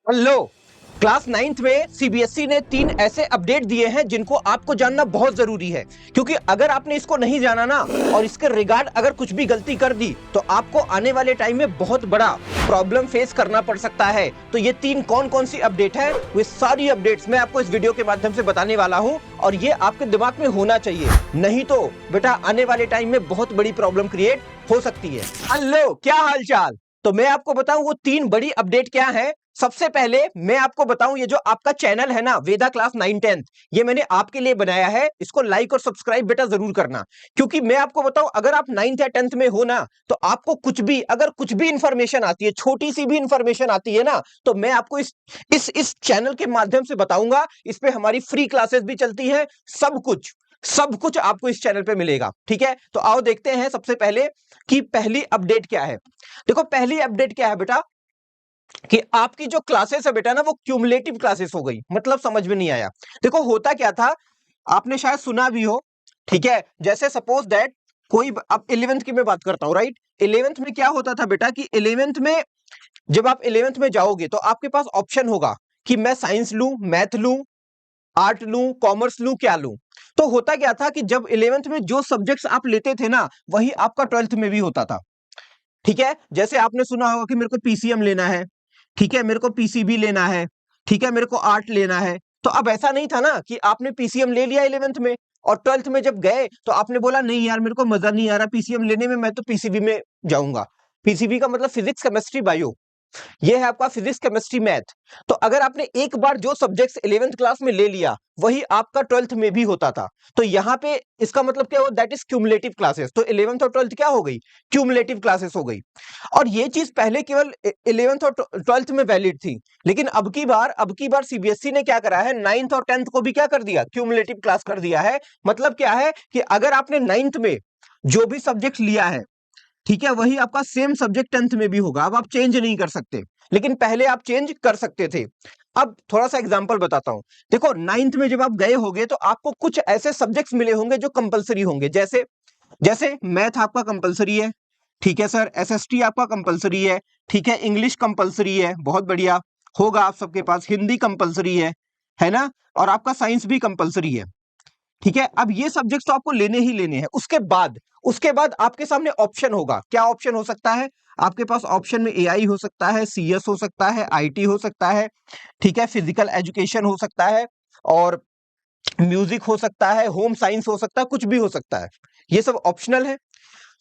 Hello. Class ninth में CBSE ने 3 ऐसे अपडेट दिए हैं जिनको आपको जानना बहुत जरूरी है, क्योंकि अगर आपने इसको नहीं जाना ना और इसके रिगार्ड अगर कुछ भी गलती कर दी तो आपको आने वाले टाइम में बहुत बड़ा प्रॉब्लम फेस करना पड़ सकता है। तो ये 3 कौन कौन सी अपडेट है, वे सारी अपडेट्स मैं आपको इस वीडियो के माध्यम से बताने वाला हूं और ये आपके दिमाग में होना चाहिए, नहीं तो बेटा आने वाले टाइम में बहुत बड़ी प्रॉब्लम क्रिएट हो सकती है। हेलो, क्या हालचाल। तो मैं आपको बताऊं वो 3 बड़ी अपडेट क्या है। सबसे पहले मैं आपको बताऊं, ये जो आपका चैनल है ना वेदा क्लास 9-10, ये मैंने आपके लिए बनाया है। इसको लाइक और सब्सक्राइब बेटा जरूर करना, क्योंकि मैं आपको बताऊं अगर आप 9th या 10th में हो ना तो आपको अगर कुछ भी इंफॉर्मेशन आती है, छोटी सी भी इंफॉर्मेशन आती है ना, तो मैं आपको इस चैनल के माध्यम से बताऊंगा। इस पे हमारी फ्री क्लासेस भी चलती है। सब कुछ आपको इस चैनल पे मिलेगा। ठीक है, तो आओ देखते हैं सबसे पहले कि पहली अपडेट क्या है। देखो, पहली अपडेट क्या है बेटा कि आपकी जो क्लासेस है बेटा ना वो क्यूमुलेटिव क्लासेस हो गई। मतलब समझ में नहीं आया। देखो, होता क्या था, आपने शायद सुना भी हो। ठीक है, जैसे सपोज दैट अब 11th की मैं बात करता हूं, राइट। 11th में क्या होता था बेटा कि 11th में जब आप 11th में जाओगे तो आपके पास ऑप्शन होगा कि मैं साइंस लूं, मैथ लूं, आर्ट लूं, कॉमर्स लूं, क्या लूं। तो होता क्या था कि जब 11th में जो सब्जेक्ट्स आप लेते थे ना वही आपका 12th में भी होता था। ठीक है, जैसे आपने सुना होगा कि मेरे को पीसीएम लेना है, ठीक है, मेरे को पीसीबी लेना है, ठीक है, मेरे को आर्ट लेना है। तो अब ऐसा नहीं था ना कि आपने पीसीएम ले लिया 11th में और 12th में जब गए तो आपने बोला नहीं यार मेरे को मजा नहीं आ रहा पीसीएम लेने में, मैं तो पीसीबी में जाऊंगा। पीसीबी का मतलब फिजिक्स, केमिस्ट्री, बायो। ये है आपका फिजिक्स, केमिस्ट्री, मैथ। तो अगर आपने एक बार जो सब्जेक्ट्स 11th क्लास में ले लिया वही आपका 12th में भी होता था। तो यहाँ पे इसका मतलब क्या हुआ, दैट इज क्यूमुलेटिव क्लासेस। तो 11th और 12th क्या हो गई, क्यूमुलेटिव क्लासेस हो गई। और ये चीज पहले केवल 11th और 12th में वैलिड थी, लेकिन अब की बार सीबीएसई ने क्या करा है, 9th और 10th को भी क्या कर दिया, क्यूमुलेटिव क्लास कर दिया है। मतलब क्या है कि अगर आपने 9th में जो भी सब्जेक्ट लिया है, ठीक है, वही आपका सेम सब्जेक्ट 10th में भी होगा। अब आप चेंज नहीं कर सकते, लेकिन पहले आप चेंज कर सकते थे। अब थोड़ा सा एग्जांपल बताता हूं। देखो, 9th में जब आप गए होंगे तो आपको कुछ ऐसे सब्जेक्ट्स मिले होंगे जो कंपलसरी होंगे। जैसे जैसे मैथ आपका कंपलसरी है, ठीक है सर। एसएसटी आपका कंपलसरी है, ठीक है। इंग्लिश कंपलसरी है, बहुत बढ़िया, होगा आप सबके पास। हिंदी कंपलसरी है ना। और आपका साइंस भी कंपलसरी है, ठीक है। अब ये सब्जेक्ट्स तो आपको लेने ही लेने हैं। उसके बाद आपके सामने ऑप्शन होगा। क्या ऑप्शन हो सकता है आपके पास? ऑप्शन में एआई हो सकता है, सीएस हो सकता है, आईटी हो सकता है, ठीक है, फिजिकल एजुकेशन हो सकता है, और म्यूजिक हो सकता है, होम साइंस हो सकता है, कुछ भी हो सकता है। ये सब ऑप्शनल है।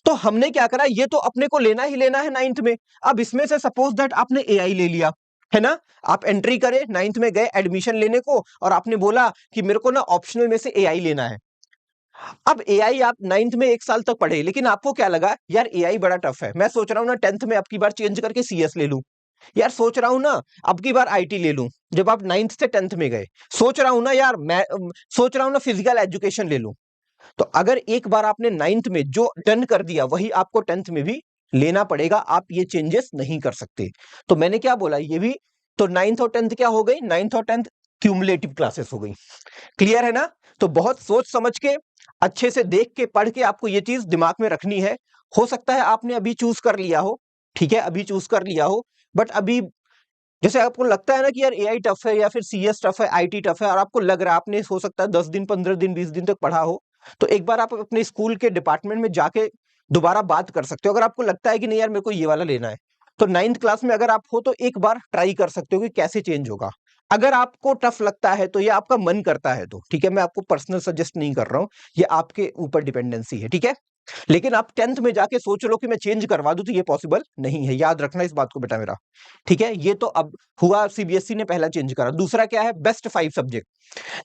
तो हमने क्या करा, ये तो अपने को लेना ही लेना है 9th में। अब इसमें से सपोज दैट आपने एआई ले लिया, है ना। आप एंट्री करे, 9th में गए एडमिशन लेने को और आपने बोला कि मेरे को ना ऑप्शनल में से एआई लेना है। अब एआई आप 9th में 1 साल तक पढ़े, लेकिन आपको क्या लगा, यार एआई बड़ा टफ है, मैं सोच रहा हूं ना 10th में अब की बार चेंज करके सीएस ले लूं। यार सोच रहा हूं ना अब की बार आईटी ले लूं। जब आप 9th से 10th में गए, सोच रहा हूं ना यार सोच रहा हूं ना फिजिकल एजुकेशन ले लूं। तो अगर एक बार आपने 9th में जो डन कर दिया वही आपको 10th में भी लेना पड़ेगा। आप ये चेंजेस नहीं कर सकते। तो मैंने क्या बोला, ये भी तो 9th और 10th क्या हो गई, 9th और 10th क्यूमुलेटिव क्लासेस हो गई। क्लियर है ना। तो बहुत सोच समझ के, अच्छे से देख के, पढ़ के आपको ये चीज दिमाग में रखनी है। हो सकता है आपने अभी चूज कर लिया हो, ठीक है, अभी चूज कर लिया हो, बट अभी जैसे आपको लगता है ना कि यार एआई टफ है या फिर सीएस टफ है, आईटी टफ है, और आपको लग रहा है, आपने हो सकता है 10 दिन, 15 दिन, 20 दिन तक पढ़ा हो, तो एक बार आप अपने स्कूल के डिपार्टमेंट में जाके दोबारा बात कर सकते हो। अगर आपको लगता है कि नहीं यार मेरे को ये वाला लेना है, तो 9th क्लास में अगर आप हो तो एक बार ट्राई कर सकते हो कि कैसे चेंज होगा। अगर आपको टफ लगता है तो, ये आपका मन करता है तो, ठीक है, मैं आपको पर्सनल सजेस्ट नहीं कर रहा हूं, ये आपके ऊपर डिपेंडेंसी है, ठीक है। लेकिन आप 10th में जाके सोच लो कि मैं चेंज करवा दूं, तो ये पॉसिबल नहीं है। याद रखना इस बात को बेटा मेरा, ठीक है। ये तो अब हुआ, सीबीएसई ने पहला चेंज करा। दूसरा क्या है, बेस्ट 5 सब्जेक्ट।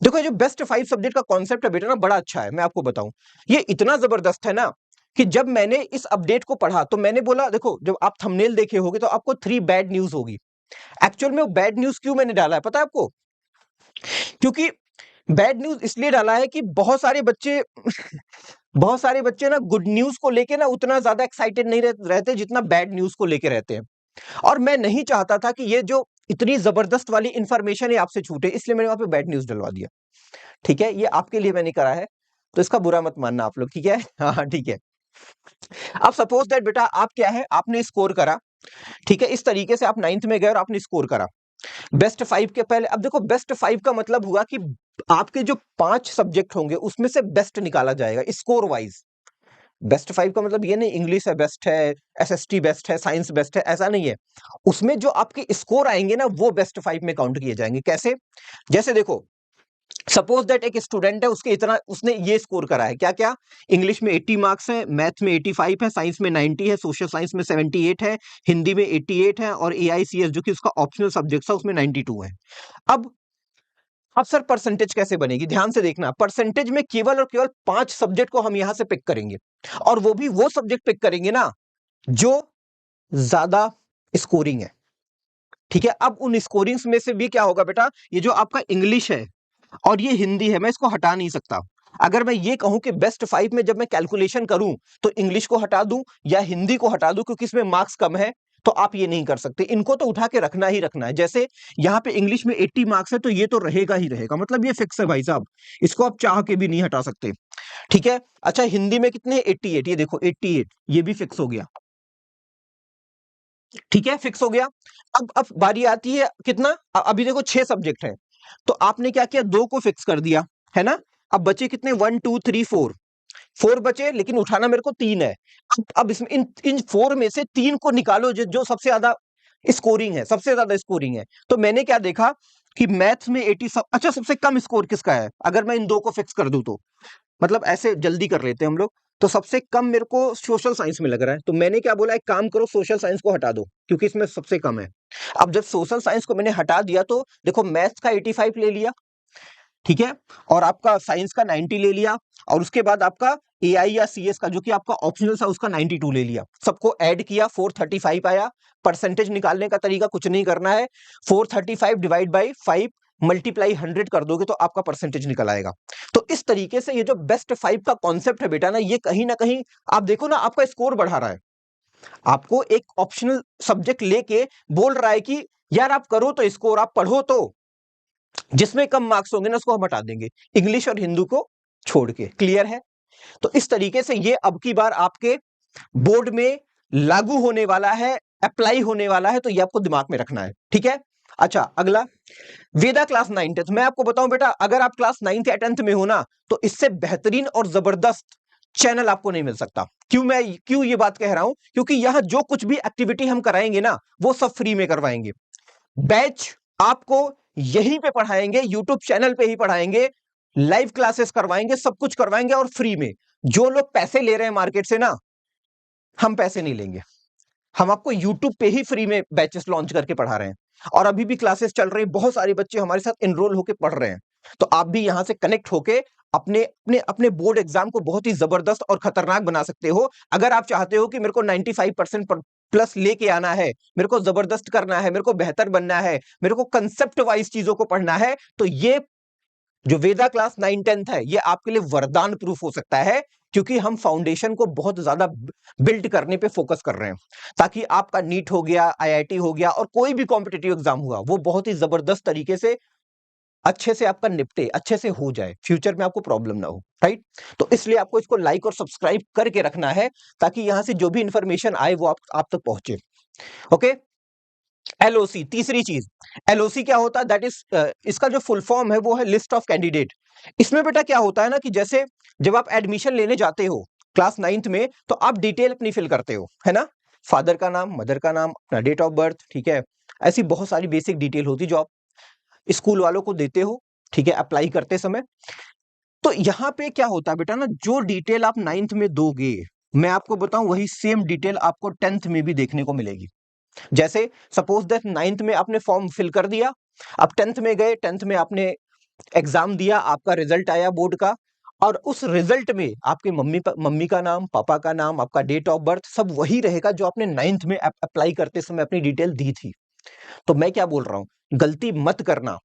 देखो, ये जो बेस्ट 5 सब्जेक्ट का कॉन्सेप्ट है बेटा ना, बड़ा अच्छा है। मैं आपको बताऊं, ये इतना जबरदस्त है ना कि जब मैंने इस अपडेट को पढ़ा तो मैंने बोला, देखो जब आप थंबनेल देखे होगे तो आपको 3 बैड न्यूज होगी। एक्चुअल में वो बैड न्यूज क्यों मैंने डाला है पता है आपको? क्योंकि बैड न्यूज इसलिए डाला है कि बहुत सारे बच्चे ना गुड न्यूज को लेके ना उतना ज्यादा एक्साइटेड नहीं रहते जितना बैड न्यूज को लेके रहते हैं। और मैं नहीं चाहता था कि ये जो इतनी जबरदस्त वाली इंफॉर्मेशन है आपसे छूटे, इसलिए मैंने वहां पे बैड न्यूज डलवा दिया। ठीक है, ये आपके लिए मैंने करा है, तो इसका बुरा मत मानना आप लोग, ठीक है। हाँ हाँ, ठीक है। अब सपोज दैट बेटा आप क्या है, आपने स्कोर करा, ठीक है, इस तरीके से आप 9th में गए और आपने स्कोर करा। बेस्ट 5 के पहले अब देखो, बेस्ट 5 का मतलब हुआ कि आपके जो 5 सब्जेक्ट होंगे उसमें से बेस्ट निकाला जाएगा स्कोर वाइज। बेस्ट 5 का मतलब ये नहीं इंग्लिश है बेस्ट है, एसएसटी बेस्ट है, साइंस बेस्ट है, ऐसा नहीं है। उसमें जो आपके स्कोर आएंगे ना वो बेस्ट 5 में काउंट किए जाएंगे। कैसे? जैसे देखो, सपोज दैट एक स्टूडेंट है, उसके इतना उसने ये स्कोर करा है, क्या क्या? इंग्लिश में 80 मार्क्स है, मैथ में 85 है, साइंस में 90 है, सोशल साइंस में 78 है, हिंदी में 88 है, और एआईसीएस जो कि उसका ऑप्शनल सब्जेक्ट है उसमें 92 है। अब सर परसेंटेज कैसे बनेगी? ध्यान से देखना, परसेंटेज में केवल और केवल 5 सब्जेक्ट को हम यहां से पिक करेंगे, और वो भी वो सब्जेक्ट पिक करेंगे ना जो ज्यादा स्कोरिंग है। ठीक है, अब उन स्कोरिंग्स में से भी क्या होगा बेटा, ये जो आपका इंग्लिश है और ये हिंदी है, मैं इसको हटा नहीं सकता। अगर मैं ये कहूं कि बेस्ट 5 में जब मैं कैलकुलेशन करूं तो इंग्लिश को हटा दूं या हिंदी को हटा दूं क्योंकि इसमें मार्क्स कम है, तो आप ये नहीं कर सकते। इनको तो उठा के रखना ही रखना है। जैसे यहां पे इंग्लिश में 80 मार्क्स है तो ये तो रहेगा ही रहेगा, मतलब ये फिक्स है भाई साहब, इसको आप चाह के भी नहीं हटा सकते। ठीक है, अच्छा हिंदी में कितने? 88, ये देखो 88, ये भी फिक्स हो गया। ठीक है, फिक्स हो गया। अब बारी आती है कितना, अभी देखो 6 सब्जेक्ट है, तो आपने क्या किया, 2 को फिक्स कर दिया, है ना? अब बचे कितने? 1 2 3 4, 4 बचे, लेकिन उठाना मेरे को 3 है। अब इसमें इन 4 में से 3 को निकालो जो जो सबसे ज्यादा स्कोरिंग है, सबसे ज्यादा स्कोरिंग है। तो मैंने क्या देखा कि मैथ्स में 80 अच्छा सबसे कम स्कोर किसका है, अगर मैं इन 2 को फिक्स कर दूं तो, मतलब ऐसे जल्दी कर लेते हैं हम लोग। तो सबसे कम मेरे को सोशल साइंस में लग रहा है, तो मैंने क्या बोला, एक काम करो सोशल साइंस को हटा दो क्योंकि इसमें सबसे कम है। अब जब सोशल साइंस को मैंने हटा दिया तो देखो मैथ्स का 85 ले लिया, ठीक है, और आपका साइंस का 90 ले लिया, और उसके बाद आपका एआई या सीएस का जो कि आपका ऑप्शनल था उसका 92 ले लिया, सबको ऐड किया 435 आया। परसेंटेज निकालने का तरीका कुछ नहीं करना है, 435 डिवाइड बाई 5 मल्टीप्लाई 100 कर दोगे तो आपका परसेंटेज निकल आएगा। तो इस तरीके से ये जो बेस्ट 5 का कॉन्सेप्ट है बेटा ना कहीं आप देखो ना आपका स्कोर बढ़ा रहा है। आपको एक ऑप्शनल सब्जेक्ट लेके बोल रहा है कि यार आप करो तो स्कोर, आप पढ़ो तो जिसमें कम मार्क्स होंगे ना उसको हम हटा देंगे, इंग्लिश और हिंदी को छोड़ के। क्लियर है? तो इस तरीके से ये अब की बार आपके बोर्ड में लागू होने वाला है, अप्लाई होने वाला है, तो ये आपको दिमाग में रखना है। ठीक है, अच्छा अगला, वेदा क्लास 9th। मैं आपको बताऊं बेटा, अगर आप क्लास 9th या 10th में हो ना तो इससे बेहतरीन और जबरदस्त चैनल आपको नहीं मिल सकता। मैं क्यों ये बात कह रहा हूं, क्योंकि यहां जो कुछ भी एक्टिविटी हम कराएंगे ना वो सब फ्री में करवाएंगे। बैच आपको यहीं पे पढ़ाएंगे, यूट्यूब चैनल पे ही पढ़ाएंगे, लाइव क्लासेस करवाएंगे, सब कुछ करवाएंगे और फ्री में। जो लोग पैसे ले रहे हैं मार्केट से ना, हम पैसे नहीं लेंगे, हम आपको यूट्यूब पे ही फ्री में बैचेस लॉन्च करके पढ़ा रहे हैं, और अभी भी क्लासेस चल रही हैं, बहुत सारे बच्चे हमारे साथ एनरोल होकर पढ़ रहे हैं। तो आप भी यहां से कनेक्ट होके अपने अपने अपने बोर्ड एग्जाम को बहुत ही जबरदस्त और खतरनाक बना सकते हो। अगर आप चाहते हो कि मेरे को 95% प्लस लेके आना है, मेरे को जबरदस्त करना है, मेरे को बेहतर बनना है, मेरे को कंसेप्ट वाइज चीजों को पढ़ना है, तो ये जो वेदा क्लास 9 10th है ये आपके लिए वरदान प्रूफ हो सकता है, क्योंकि हम फाउंडेशन को बहुत ज्यादा बिल्ड करने पे फोकस कर रहे हैं, ताकि आपका नीट हो गया, आईआईटी हो गया, और कोई भी कॉम्पिटिटिव एग्जाम हुआ वो बहुत ही जबरदस्त तरीके से अच्छे से आपका निपटे, अच्छे से हो जाए, फ्यूचर में आपको प्रॉब्लम ना हो। राइट? तो इसलिए आपको इसको लाइक और सब्सक्राइब करके रखना है, ताकि यहां से जो भी इंफॉर्मेशन आए वो आप तक पहुंचे। ओके, एलओसी, तीसरी चीज, एलओसी क्या होता है, दैट इज इसका जो फुल फॉर्म है वो है लिस्ट ऑफ कैंडिडेट। इसमें बेटा क्या होता है ना कि जैसे जब आप एडमिशन लेने जाते हो क्लास 9th में, तो आप डिटेल अपनी फिल करते हो, है ना? फादर का नाम, मदर का नाम, अपना डेट ऑफ बर्थ, ठीक है, ऐसी बहुत सारी बेसिक डिटेल होती जो आप स्कूल वालों को देते हो, ठीक है, अप्लाई करते समय। तो यहाँ पे क्या होता है बेटा ना, जो डिटेल आप 9th में दोगे, मैं आपको बताऊं वही सेम डिटेल आपको 10th में भी देखने को मिलेगी। जैसे सपोज दैट 9th में आपने फॉर्म फिल कर दिया, अब 10th में गए, 10th में आपने एग्जाम दिया, आपका रिजल्ट आया बोर्ड का, और उस रिजल्ट में आपके मम्मी का नाम, पापा का नाम, आपका डेट ऑफ बर्थ सब वही रहेगा जो आपने 9th में अप्लाई करते समय अपनी डिटेल दी थी। तो मैं क्या बोल रहा हूं, गलती मत करना।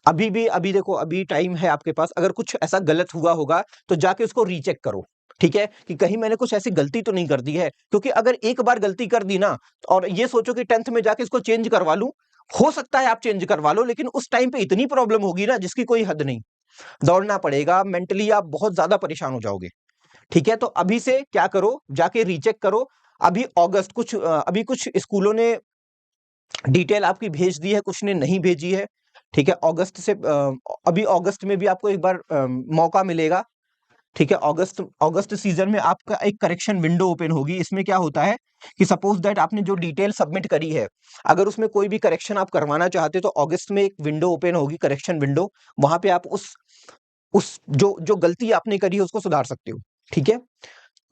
अभी देखो, अभी टाइम है आपके पास, अगर कुछ ऐसा गलत हुआ होगा तो जाके उसको रीचेक करो, ठीक है, कि कहीं मैंने कुछ ऐसी गलती तो नहीं कर दी है। क्योंकि अगर एक बार गलती कर दी ना, और ये सोचो कि 10th में जाके इसको चेंज करवा लूं, हो सकता है आप चेंज करवा लो, लेकिन उस टाइम पे इतनी प्रॉब्लम होगी ना जिसकी कोई हद नहीं, दौड़ना पड़ेगा, मेंटली आप बहुत ज्यादा परेशान हो जाओगे। ठीक है, तो अभी से क्या करो, जाके रीचेक करो। अभी अगस्त अभी कुछ स्कूलों ने डिटेल आपकी भेज दी है, कुछ ने नहीं भेजी है। ठीक है, अगस्त से अभी अगस्त में भी आपको एक बार मौका मिलेगा। ठीक है, अगस्त अगस्त सीजन में आपका एक करेक्शन विंडो ओपन होगी। इसमें क्या होता है कि सपोज दैट आपने जो डिटेल सबमिट करी है, अगर उसमें कोई भी करेक्शन आप करवाना चाहते हो तो अगस्त में एक विंडो ओपन होगी, करेक्शन विंडो। वहां पे आप उस जो जो गलती आपने करी है उसको सुधार सकते हो। ठीक है,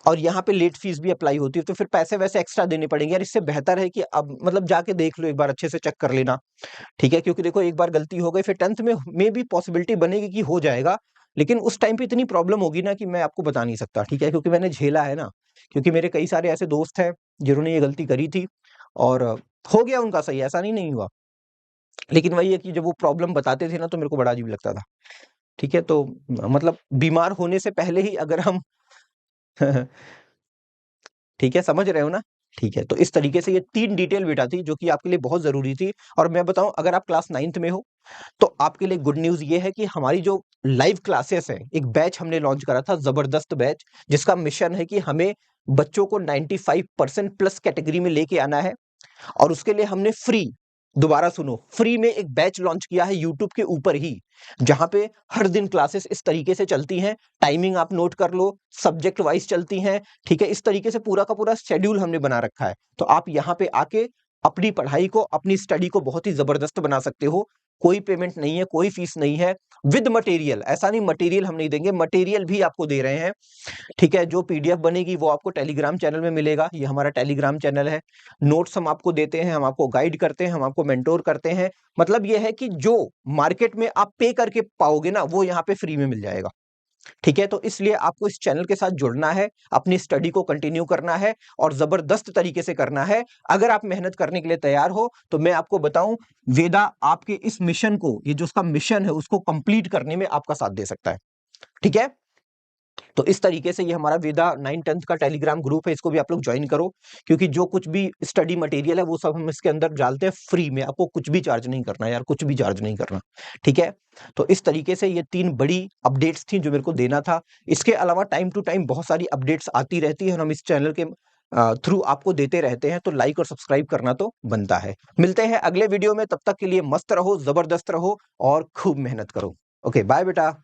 और यहाँ पे लेट फीस भी अप्लाई होती है, तो फिर पैसे वैसे एक्स्ट्रा देने पड़ेंगे यार। इससे बेहतर है कि अब मतलब जाके देख लो, एक बार अच्छे से चेक कर लेना। ठीक है, क्योंकि देखो एक बार गलती हो गई फिर 10th में भी पॉसिबिलिटी बनेगी कि हो जाएगा, लेकिन उस टाइम पे इतनी प्रॉब्लम होगी ना कि मैं आपको बता नहीं सकता। ठीक है, क्योंकि मैंने झेला है ना, क्योंकि मेरे कई सारे ऐसे दोस्त हैं जिन्होंने ये गलती करी थी और हो गया उनका सही, ऐसा नहीं हुआ। लेकिन वही है कि जब वो प्रॉब्लम बताते थे ना तो मेरे को बड़ा अजीब लगता था। ठीक है, तो मतलब बीमार होने से पहले ही अगर हम ठीक है, समझ रहे हो ना? ठीक है, तो इस तरीके से ये 3 डिटेल बेटा थी जो कि आपके लिए बहुत ज़रूरी थी। और मैं बताऊँ, अगर आप क्लास 9th में हो, तो आपके लिए गुड न्यूज़ ये है कि हमारी जो लाइव क्लासेस हैं, एक बैच हमने लॉन्च करा था, ज़बरदस्त बैच, जिसका मिशन है कि हमें बच्चों को 95% प्लस कैटेगरी में लेके आना है। और उसके लिए हमने फ्री, दोबारा सुनो, फ्री में एक बैच लॉन्च किया है यूट्यूब के ऊपर ही, जहां पे हर दिन क्लासेस इस तरीके से चलती हैं। टाइमिंग आप नोट कर लो, सब्जेक्ट वाइज चलती हैं। ठीक है, इस तरीके से पूरा का पूरा शेड्यूल हमने बना रखा है। तो आप यहाँ पे आके अपनी पढ़ाई को, अपनी स्टडी को बहुत ही जबरदस्त बना सकते हो। कोई पेमेंट नहीं है, कोई फीस नहीं है, विद मटेरियल। ऐसा नहीं मटेरियल हम नहीं देंगे, मटेरियल भी आपको दे रहे हैं। ठीक है, जो पीडीएफ बनेगी वो आपको टेलीग्राम चैनल में मिलेगा, ये हमारा टेलीग्राम चैनल है। नोट्स हम आपको देते हैं, हम आपको गाइड करते हैं, हम आपको मेंटोर करते हैं। मतलब ये है कि जो मार्केट में आप पे करके पाओगे ना, वो यहाँ पे फ्री में मिल जाएगा। ठीक है, तो इसलिए आपको इस चैनल के साथ जुड़ना है, अपनी स्टडी को कंटिन्यू करना है और जबरदस्त तरीके से करना है। अगर आप मेहनत करने के लिए तैयार हो तो मैं आपको बताऊं, वेदा आपके इस मिशन को, ये जो उसका मिशन है उसको कंप्लीट करने में आपका साथ दे सकता है। ठीक है, तो इस तरीके से ये हमारा वेदा 9th-10th का टेलीग्राम ग्रुप है, इसको भी आप लोग ज्वाइन करो। क्योंकि जो कुछ भी स्टडी मटेरियल है वो सब हम इसके अंदर डालते हैं फ्री में, आपको कुछ भी चार्ज नहीं करना यार, कुछ भी चार्ज नहीं करना। ठीक है, तो इस तरीके से ये 3 बड़ी अपडेट्स थी जो मेरे को देना था। इसके अलावा टाइम टू टाइम बहुत सारी अपडेट्स आती रहती है और हम इस चैनल के थ्रू आपको देते रहते हैं, तो लाइक और सब्सक्राइब करना तो बनता है। मिलते हैं अगले वीडियो में, तब तक के लिए मस्त रहो, जबरदस्त रहो और खूब मेहनत करो। ओके, बाय बेटा।